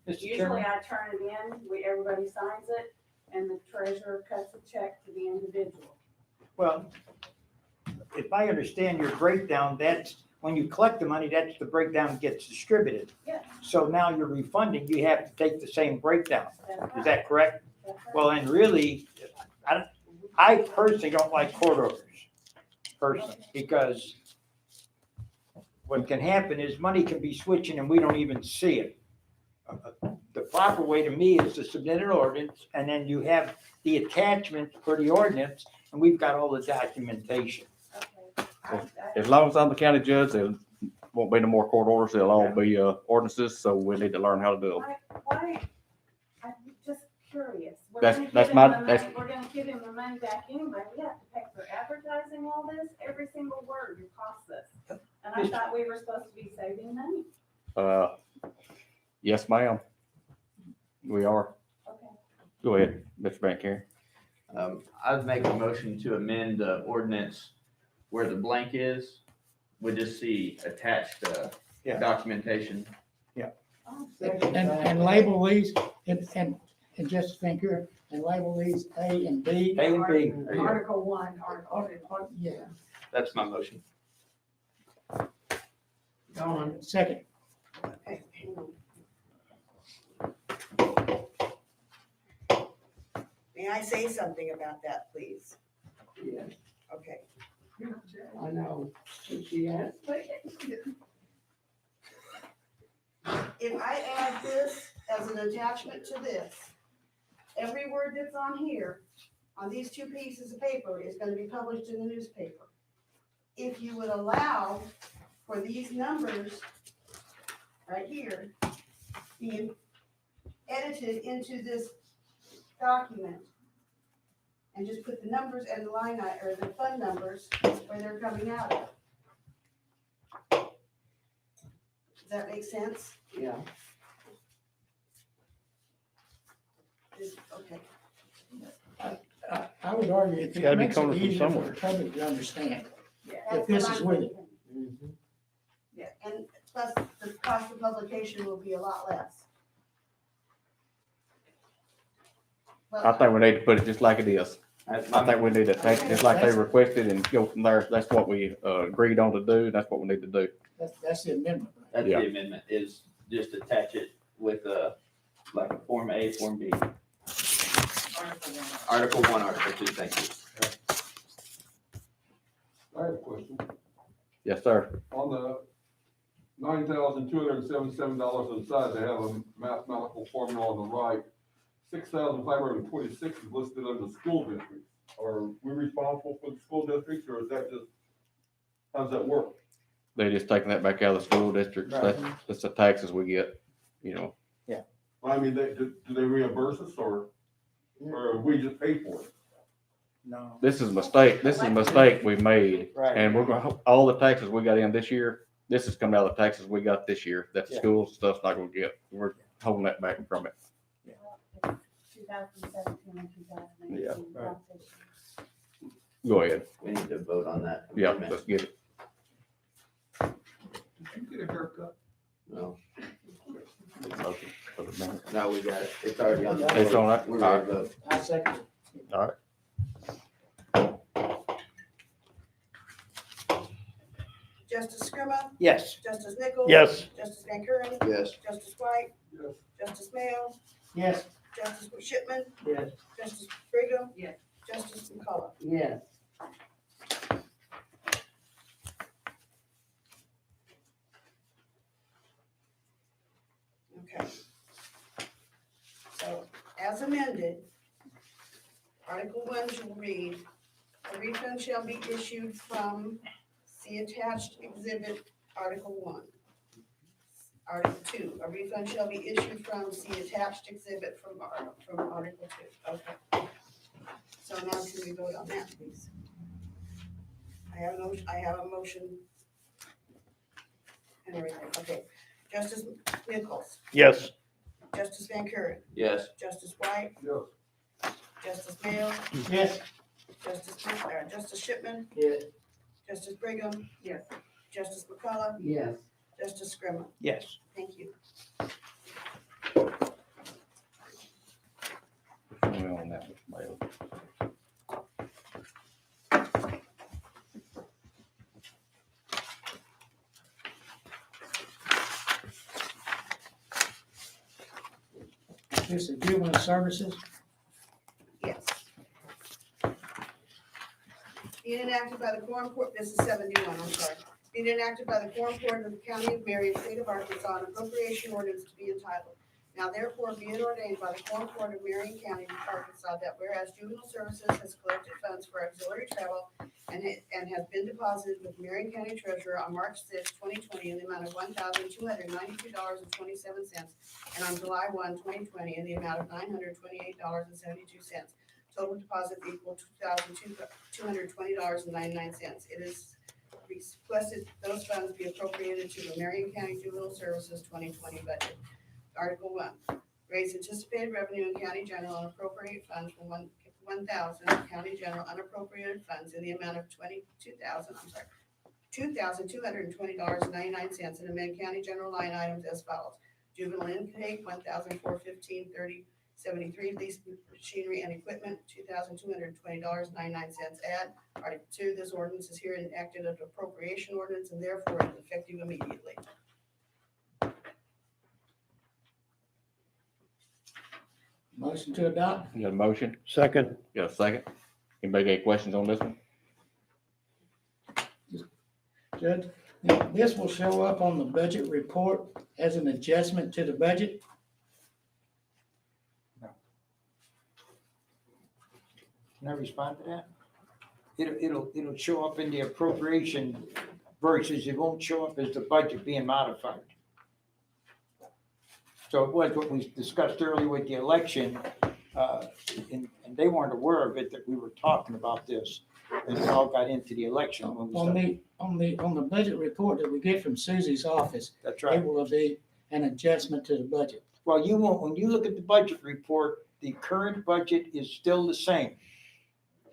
Mr. Usually Chairman, I turn it in, everybody signs it, and the treasurer cuts a check to the individual. well, if I understand your breakdown, that's, when you collect the money, that's the breakdown gets distributed. Yes. So now you're refunding, you have to take the same breakdown. That's Is right. that correct? That's right. Well, and really, I personally don't like court orders, personally, because what can happen is money can be switching and we don't even see it. The proper way to me is to submit an ordinance, and then you have the attachment for the ordinance, and we've got all the documentation. Okay. As long as I'm the county judge, there won't be no more court orders, they'll all be ordinances, so we need to learn how to do them. Why, I'm just curious. We're That's- gonna that's give my- him the money- that's- We're gonna give him the money back anyway. We have to pay for advertising all this, every single word it costs us. And I thought we were supposed to be saving money. Yes, ma'am. We are. Okay. Go ahead, Mr. Van I'd make a motion to amend the ordinance where the blank is, with just the attached, Yeah. documentation. And label these, and just think here, and label these A and B. A and B. There you go. Article 1, Article. Yeah, That's my motion. Go on. second. Okay, hang on. May I say something about that, please? Yes, Okay. I know. Did she ask? If I add this as an attachment to this, every word that's on here, on these two pieces of paper, is gonna be published in the newspaper. If you would allow for these numbers right here being edited into this document, and just put the numbers and the line, or the fund numbers where they're coming out of. Does that make sense? Yeah. Okay. I would argue It's it gotta be makes it coming from easier for somewhere. the public to understand. Yeah, If this is with it. Yeah, and plus the cost of publication will be a lot less. I think we need to put it just like it is. That's I my, think we need to take it just like they requested and go from there. That's what we agreed on to do. That's what we need to do. That's the amendment. that's Yeah. the amendment, is just attach it with like a Form A, Form B. Article 1, Article 2, thank you. I have a question. Yes, sir. On the $9,277 on the side, they have a mathematical formula on the right. 6,526 is listed under school districts. Are we responsible for the school districts, or is that just, how does that work? They just taking that back out of the school districts. That's the taxes we get, you know. I mean, do they reimburse us, or we just pay for it? No. This is a mistake. This is a mistake we made. Right. And we're going, all the taxes we got in this year, this is coming out of the taxes we got this year. That the Yeah. school stuff's not gonna get. We're holding that back from it. 2017 and 2018. Yeah, right. competition. Go ahead. We need to vote on that. Yeah, amendment. let's get it. Did you get a haircut? No. Motion for the minute. No, we got it. It's already on. the It's on that? We're ready to vote. I second. All right. Justice Scrima, Yes. Justice Nichols. Yes. Justice Van Kuren, Yes. Justice White, Yes. Justice Mayo, Yes. Justice Shipman, Yes. Justice Brigham. Yes. Justice McCullough. Yes. Okay. So, as amended, Article 1 shall read, a refund shall be issued from the attached exhibit, Article 1. Article 2, a refund shall be issued from the attached exhibit from Article 2. Okay. So now can we vote on that, please? I have a motion. And everything, okay. Justice Nichols, Yes. Justice Van Kuren, Yes. Justice White, Yes. Justice Mayo, Yes. Justice Shipman, Yes. Justice Brigham, Yes. Justice McCullough, Yes. Justice Scrimmel. Yes. Thank you. We on that, Mr. Mayor. This is juvenile services. Yes. Being enacted by the Quorum Court, this is 71, I'm sorry. Being enacted by the Quorum Court of the County of Marion, State of Arkansas, an appropriation ordinance to be entitled. Now therefore be it ordained by the Quorum Court of Marion County, Arkansas, that whereas Juvenile Services has collected funds for auxiliary travel and has been deposited with Marion County Treasurer on March 6, 2020 in the amount of $1,292.27, and on July 1, 2020 in the amount of $928.72. Total deposit equal $2,220.99. It is requested those funds be appropriated to the Marion County Juvenile Services 2020 budget. Article 1, raise anticipated revenue in county general and appropriate funds from 1,000 county general unappropriated funds in the amount of $2,220.99 and amend county general line items as follows. Juvenile intake, $1,415.73, lease machinery and equipment, $2,220.99. Add Article 2, this ordinance is here enacted as an appropriation ordinance and therefore is effective immediately. Motion to adopt. You got a motion? Second. You got a second? Anybody got any questions on this one? Judge, now, this will show up on the budget report as an adjustment to the budget. Can I respond to that? It'll show up in the appropriation versus it won't show up as the budget being modified. So it was what we discussed earlier with the election, and they weren't aware of it, that we were talking about this. And it all got into the election when we started. On the budget report that we get from Susie's office, That's it right. will be an adjustment to the budget. Well, you won't, when you look at the budget report, the current budget is still the same.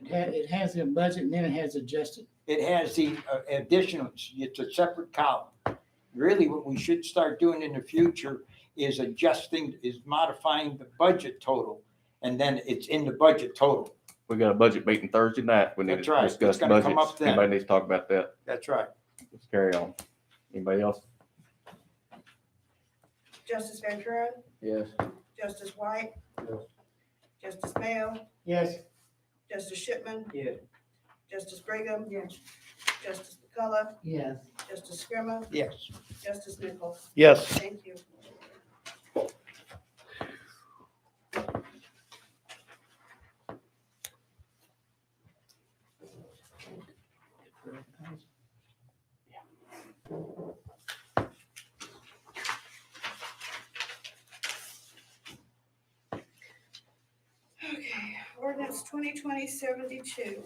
It has the budget and then it has adjusted. It has the additional, it's a separate column. Really, what we should start doing in the future is modifying the budget total, and then it's in the budget total. We got a budget meeting Thursday night. We need That's to right. It's discuss gonna come budgets. up then. Anybody needs to talk about that. That's right. Let's carry on. Anybody else? Justice Van Kuren, Yes. Justice White, Yes. Justice Mayo, Yes. Justice Shipman, Yes. Justice Brigham, Yes. Justice McCullough, Yes. Justice Scrimmel, Yes. Justice Nichols. Yes. Thank you. Okay, ordinance 2020-72.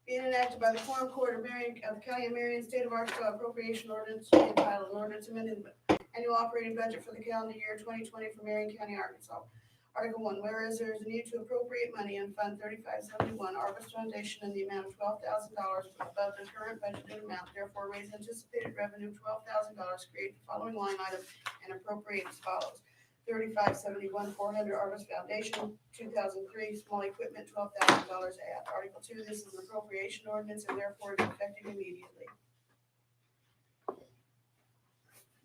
Being enacted by the Quorum Court of Marion, of the County of Marion, State of Arkansas, appropriation ordinance entitled, an ordinance amending the annual operating budget for the calendar year 2020 for Marion County, Arkansas. Article 1, whereas there is a need to appropriate money in Fund 3571, Arvest Foundation, in the amount of $12,000 above the current budgeted amount, therefore raise anticipated revenue $12,000, create the following line item, and appropriate as follows. 3571, 400 Arvest Foundation, 2003 small equipment, $12,000 add. Article 2, this is an appropriation ordinance and therefore is effective immediately.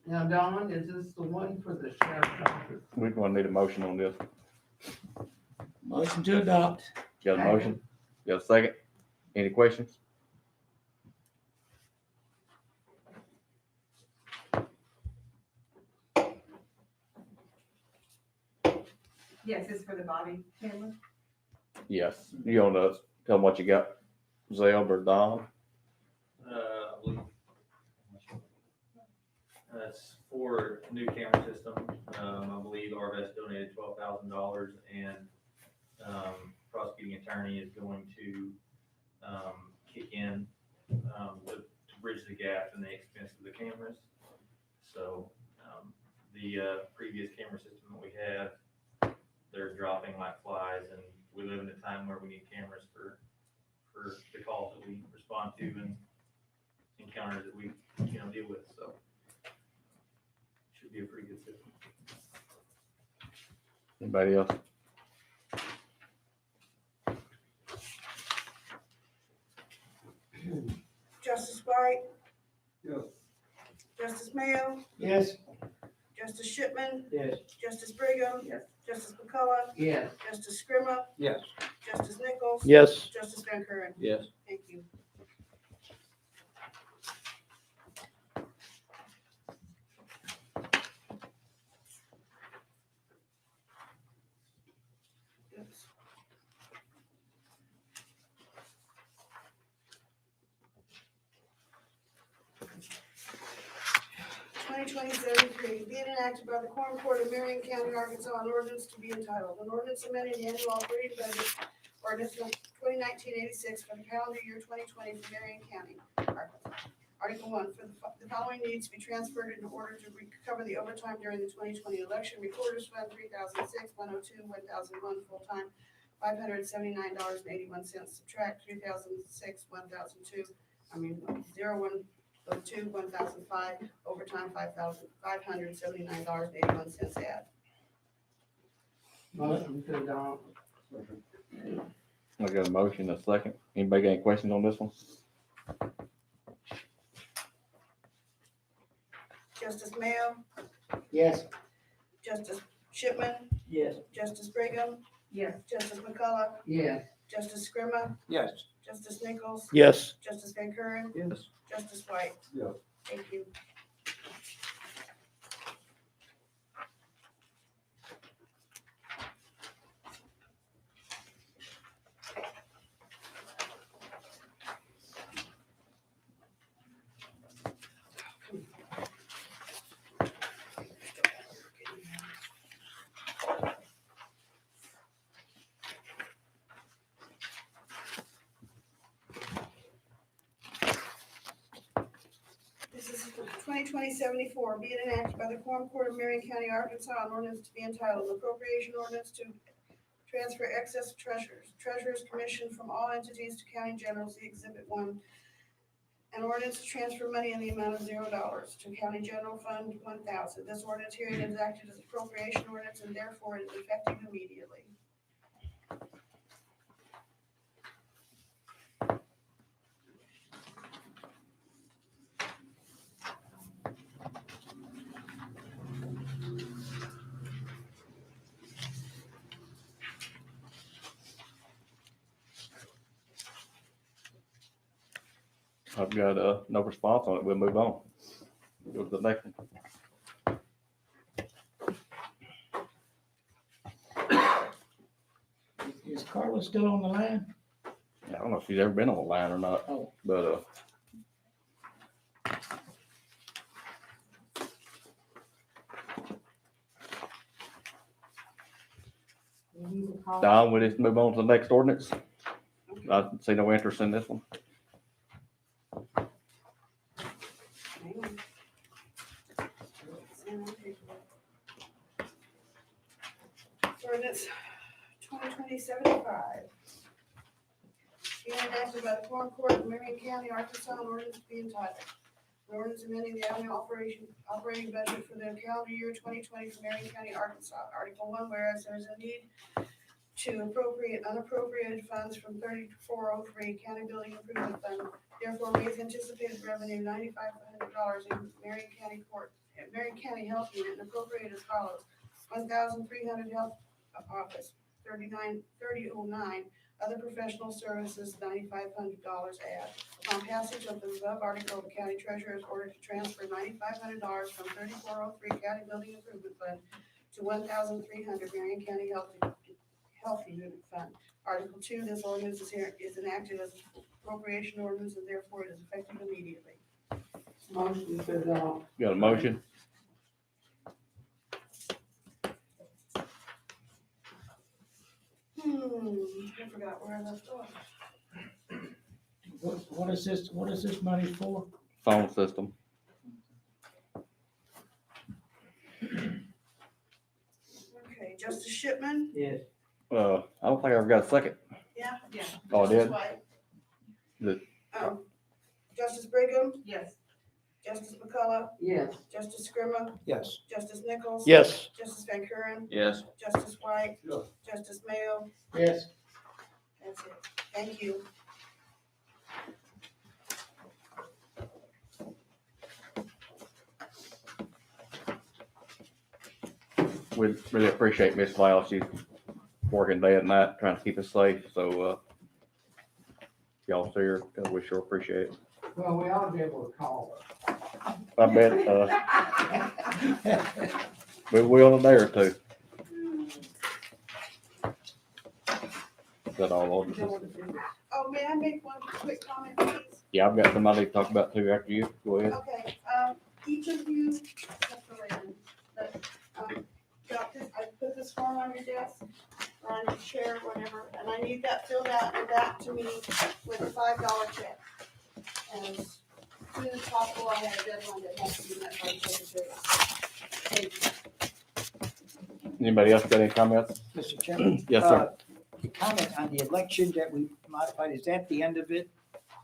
Now, Dawn, is this the one for the sheriff's office? We're gonna need a motion on this. Motion to adopt. Got a motion? Got a second? Any questions? Yes, it's for the body camera. Yes. You wanna tell them what you got, Zeb or Don? I believe. That's for new camera system. I believe Arvest donated $12,000 and, prosecuting attorney is going to, kick in, to bridge the gap in the expense of the cameras. So, the, previous camera system that we had, they're dropping like flies, and we live in a time where we need cameras for the calls that we respond to and encounters that we, deal with, so. Should be a pretty good system. Anybody else? Justice White, Yes. Justice Mayo, Yes. Justice Shipman, Yes. Justice Brigham. Yes. Justice McCullough, Yes. Justice Scrima, Yes. Justice Nichols. Yes. Justice Van Kuren. Yes. Thank you. Oops. 2020-73, be it enacted by the Quorum Court of Marion County, Arkansas, an ordinance to be entitled, an ordinance amending the annual operating budget ordinance 2019-86 for the calendar year 2020 for Marion County, Arkansas. Article 1, for the following needs to be transferred in order to recover the overtime during the 2020 election. Recorder's Fund 3006, 102, 1001, full-time, $579.81, subtract 3006, 1002, 0102, 1005, overtime, $5,579.81, add. Motion to adopt. I got a motion, a second. Anybody got any questions on this one? Justice Mayo, Yes. Justice Shipman, Yes. Justice Brigham, Yes. Justice McCullough, Yes. Justice Scrima, Yes. Justice Nichols, Yes. Justice Van Kuren, Yes. Justice White. Yes. Thank you. This is 2020-74, be it enacted by the Quorum Court of Marion County, Arkansas, an ordinance to be entitled appropriation ordinance to transfer excess treasurer's commission from all entities to county general, see Exhibit 1. An ordinance to transfer money in the amount of $0 to county general fund 1,000. This ordinance hearing is acted as appropriation ordinance and therefore is effective immediately. I've got, no response on it. We'll move on. Go to the next one. Is Carla still on the line? I don't know if she's ever been on the line or not, Oh. but, We need to call. Don, we just move on to the next ordinance. I see no interest in this one. Hang on. Ordinance $375. Being enacted by the Quorum Court of Marion County, Arkansas, an ordinance to be entitled. An ordinance amending the annual operating budget for the calendar year 2020 for Marion County, Arkansas. Article 1, whereas there is a need to appropriate unappropriated funds from 3403 County Building Improvement Fund. Therefore, raise anticipated revenue $9,500 in Marion County Health Unit and appropriate as follows: $1,300 Health Office, $3009. Other professional services, $9,500 add. Upon passage of the above article, the county treasurer is ordered to transfer $9,500 from 3403 County Building Improvement Fund to 1,300 Marion County Health Unit Fund. Article 2, this ordinance is enacted as appropriation ordinance and therefore it is effective immediately. Motion to adopt. Got a motion? I forgot where I left off. What is this money for? Phone system. Okay, Justice Shipman? Yes. I don't think I ever got a second. Yeah? Yeah. Oh, I Justice did? White? Did- Justice Brigham? Yes. Justice McCullough? Yes. Justice Scrimmah? Yes. Justice Nichols? Yes. Justice Van Kuren? Yes. Justice White? Yes. Justice Mayo? Yes. That's it. Thank you. We really appreciate Miss Lyle. She's working day and night trying to keep us safe. So, y'all see her, we sure appreciate it. Well, we ought to be able to call I bet, we will in a day or two. Is that all ordinances? Oh, may I make one quick comment, please? Yeah, I've got somebody to talk about too after you. Go ahead. Okay, each of you, except for Raymond, but, got this, I put this form on your desk, or on your chair, whatever, and I need that filled out and back to me with a $5 check. And as soon as possible, I have a deadline that has to be met by the secretary. Thank you. Anybody else got any comments? Mr. Chairman? Yes, sir. The comment on the election that we modified, is that the end of it?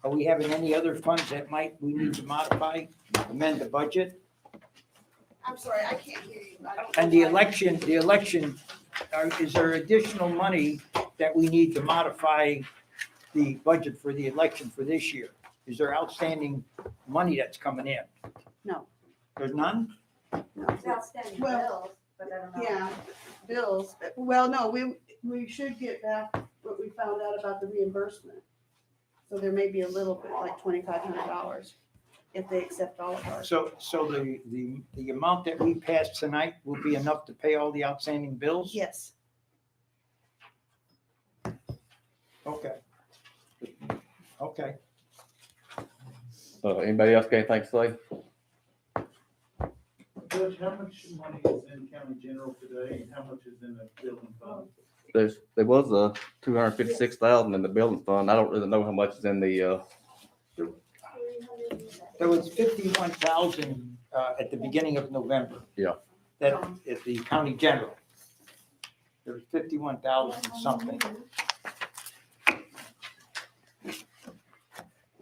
Are we having any other funds that we need to modify, amend the budget? I'm sorry, I can't hear you. I don't. And the election, is there additional money that we need to modify the budget for the election for this year? Is there outstanding money that's coming in? No. There's none? It's outstanding Well, bills, but I don't know. Yeah, bills. Well, no, we should get back what we found out about the reimbursement. So there may be a little bit, like $2,500, if they accept all of ours. So the amount that we passed tonight will be enough to pay all the outstanding bills? Yes. Okay. Okay. Anybody else got anything to say? Judge, how much money is in county general today and how much is in the building fund? There was a 256,000 in the building fund. I don't really know how much is in the, There was 51,000 at the beginning of November. Yeah. That is the county general. There was 51,000 something.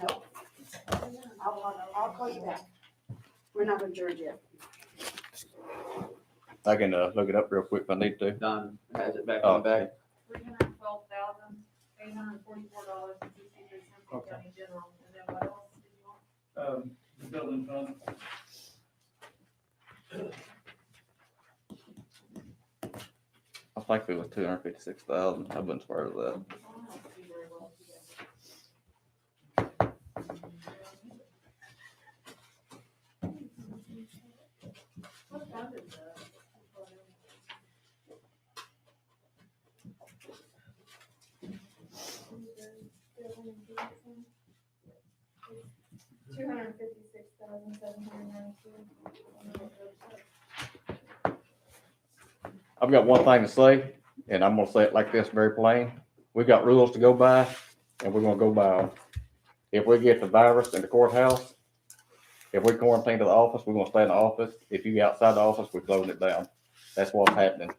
Nope. I'll call you back. We're not adjourned yet. I can look it up real quick if I need to. Don has it back Oh, on the back. $312,844.63 in county general, and then what else did you want? The building fund. I think it was 256,000. I wasn't part of that. What fund is that? $256,792. I've got one thing to say, and I'm gonna say it like this very plain. We got rules to go by, and we're gonna go by them. If we get the virus in the courthouse, if we quarantine to the office, we're gonna stay in the office. If you get outside the office, we're closing it down. That's what's happening.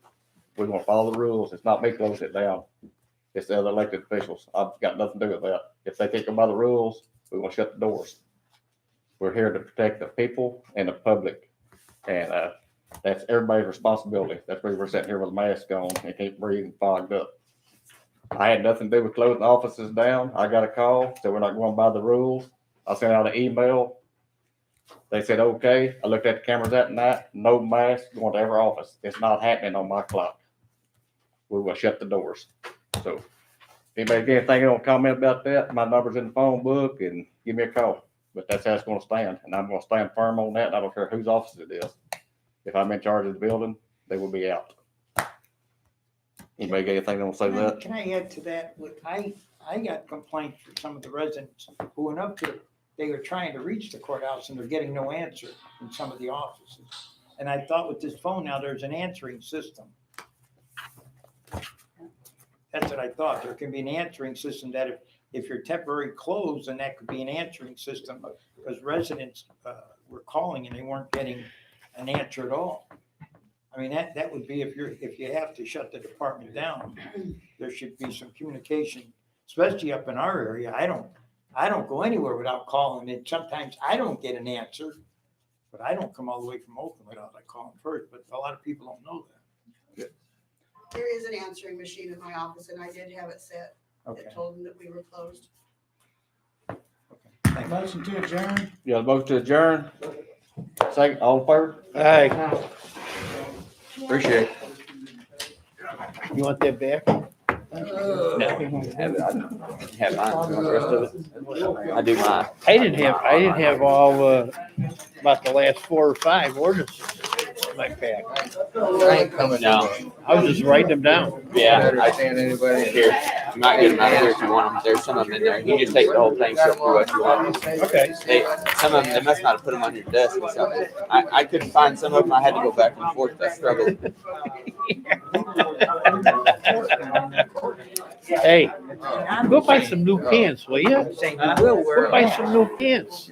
We're gonna follow the rules. It's not me closing it down. It's the other elected officials. I've got nothing to do with that. If they can't go by the rules, we will shut the doors. We're here to protect the people and the public. And, that's everybody's responsibility. That's why we're sitting here with a mask on and can't breathe and fogged up. I had nothing to do with closing the offices down. I got a call, so we're not going by the rules. I sent out an email. They said, okay. I looked at the cameras that night, no mask going to every office. It's not happening on my clock. We will shut the doors. So anybody got anything you want to comment about that? My number's in the phone book and give me a call. But that's how it's going to stand. And I'm going to stand firm on that. And I don't care whose office it is. If I'm in charge of the building, they will be out. Anybody got anything they want to say to that? Can I add to that? Look, I got complaints from some of the residents who went up to, they were trying to reach the courthouse and they're getting no answer in some of the offices. And I thought with this phone now, there's an answering system. That's what I thought. There can be an answering system that if you're temporarily closed, then that could be an answering system, because residents were calling and they weren't getting an answer at all. I mean, that would be if you have to shut the department down, there should be some communication, especially up in our area. I don't go anywhere without calling it. Sometimes I don't get an answer, but I don't come all the way from Oakland without calling first, but a lot of people don't know that. There is an answering machine in my office and I did have it set. Okay. It told them that we were closed. Motion to adjourn. You got a motion to adjourn? Second, all in favor? Aye. Appreciate it. You want that back? Have mine, the rest of it. I do mine. I didn't have all, about the last 4 or 5 ordinances in my pack. I ain't coming down. I was just writing them down. Yeah, I stand anybody here. You might get them out of here if you want them. There's some of them in there. You just take the whole thing, flip through what you want. Okay. Some of them, they must not have put them on your desk or something. I couldn't find some of them. I had to go back and forth. I struggled. Hey, go buy some new pants, will you? Go buy some new pants.